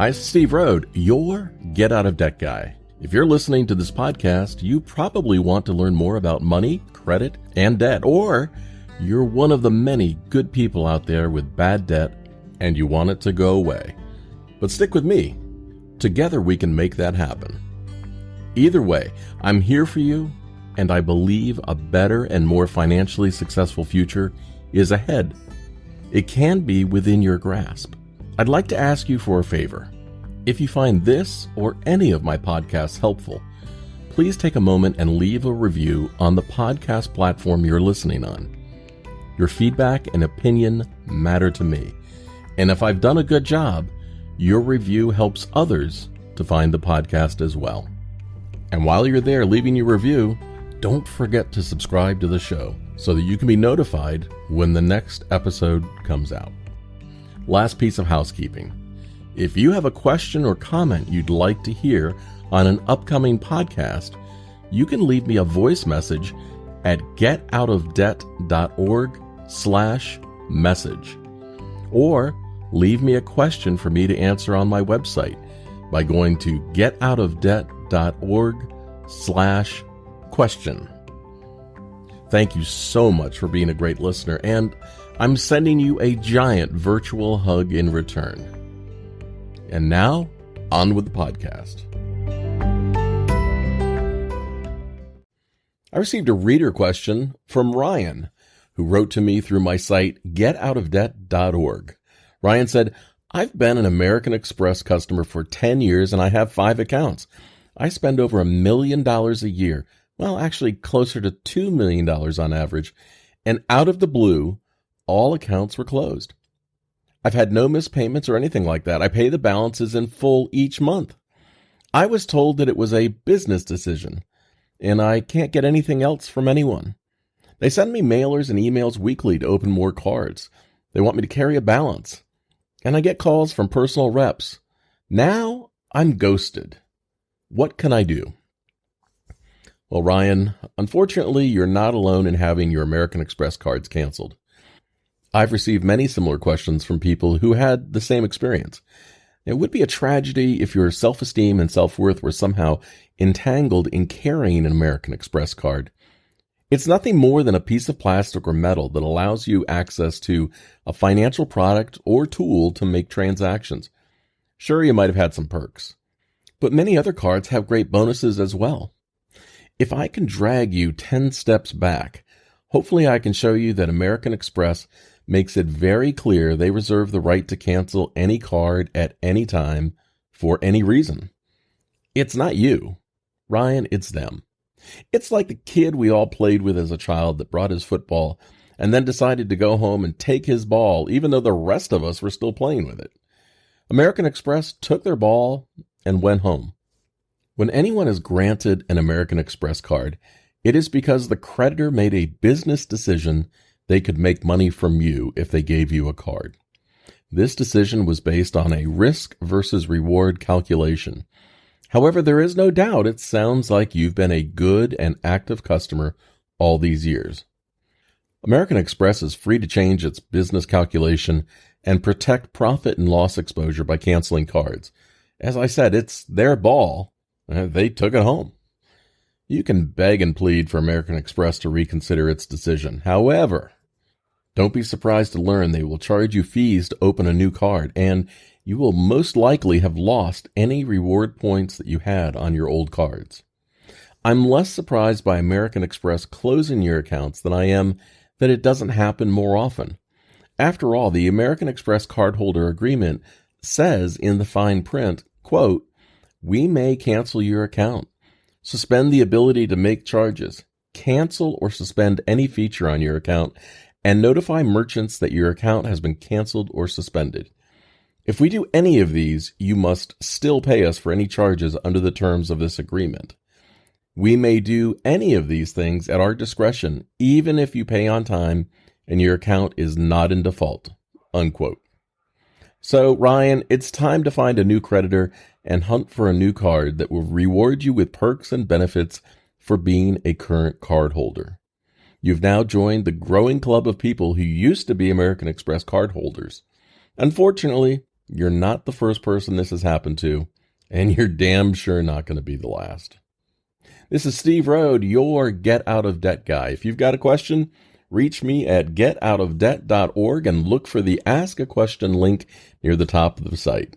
Hi, this is Steve Rhode, your Get Out of Debt guy. If you're listening to this podcast, you probably want to learn more about money, credit, and debt, or you're one of the many good people out there with bad debt and you want it to go away. But stick with me. Together we can make that happen. Either way, I'm here for you, and I believe a better and more financially successful future is ahead. It can be within your grasp. I'd like to ask you for a favor. If you find this or any of my podcasts helpful, please take a moment and leave a review on the podcast platform you're listening on. Your feedback and opinion matter to me, and if I've done a good job, your review helps others to find the podcast as well. And while you're there leaving your review, don't forget to subscribe to the show so that you can be notified when the next episode comes out. Last piece of housekeeping. If you have a question or comment you'd like to hear on an upcoming podcast, you can leave me a voice message at getoutofdebt.org/message. Or leave me a question for me to answer on my website by going to getoutofdebt.org/question. Thank you so much for being a great listener, and I'm sending you a giant virtual hug in return. And now, on with the podcast. I received a reader question from Ryan, who wrote to me through my site, getoutofdebt.org. Ryan said, I've been an American Express customer for 10 years and I have 5 accounts. I spend over $1 million a year. Well, actually closer to $2 million on average. And out of the blue, all accounts were closed. I've had no missed payments or anything like that. I pay the balances in full each month. I was told that it was a business decision, and I can't get anything else from anyone. They send me mailers and emails weekly to open more cards. They want me to carry a balance. And I get calls from personal reps. Now I'm ghosted. What can I do? Well, Ryan, unfortunately, you're not alone in having your American Express cards canceled. I've received many similar questions from people who had the same experience. It would be a tragedy if your self-esteem and self-worth were somehow entangled in carrying an American Express card. It's nothing more than a piece of plastic or metal that allows you access to a financial product or tool to make transactions. Sure, you might have had some perks, but many other cards have great bonuses as well. If I can drag you 10 steps back, hopefully I can show you that American Express makes it very clear they reserve the right to cancel any card at any time for any reason. It's not you, Ryan, it's them. It's like the kid we all played with as a child that brought his football and then decided to go home and take his ball even though the rest of us were still playing with it. American Express took their ball and went home. When anyone is granted an American Express card, it is because the creditor made a business decision they could make money from you if they gave you a card. This decision was based on a risk versus reward calculation. However, there is no doubt it sounds like you've been a good and active customer all these years. American Express is free to change its business calculation and protect profit and loss exposure by canceling cards. As I said, it's their ball. They took it home. You can beg and plead for American Express to reconsider its decision. However, don't be surprised to learn they will charge you fees to open a new card, and you will most likely have lost any reward points that you had on your old cards. I'm less surprised by American Express closing your accounts than I am that it doesn't happen more often. After all, the American Express cardholder agreement says in the fine print, quote, "We may cancel your account, suspend the ability to make charges, cancel or suspend any feature on your account, and notify merchants that your account has been canceled or suspended. If we do any of these, you must still pay us for any charges under the terms of this agreement. We may do any of these things at our discretion, even if you pay on time and your account is not in default." Unquote. So, Ryan, it's time to find a new creditor and hunt for a new card that will reward you with perks and benefits for being a current card holder. You've now joined the growing club of people who used to be American Express card holders. Unfortunately, You're not the first person this has happened to, and you're damn sure not going to be the last. This is Steve Rhode, your Get Out of Debt guy. If you've got a question, reach me at getoutofdebt.org and look for the Ask a Question link near the top of the site.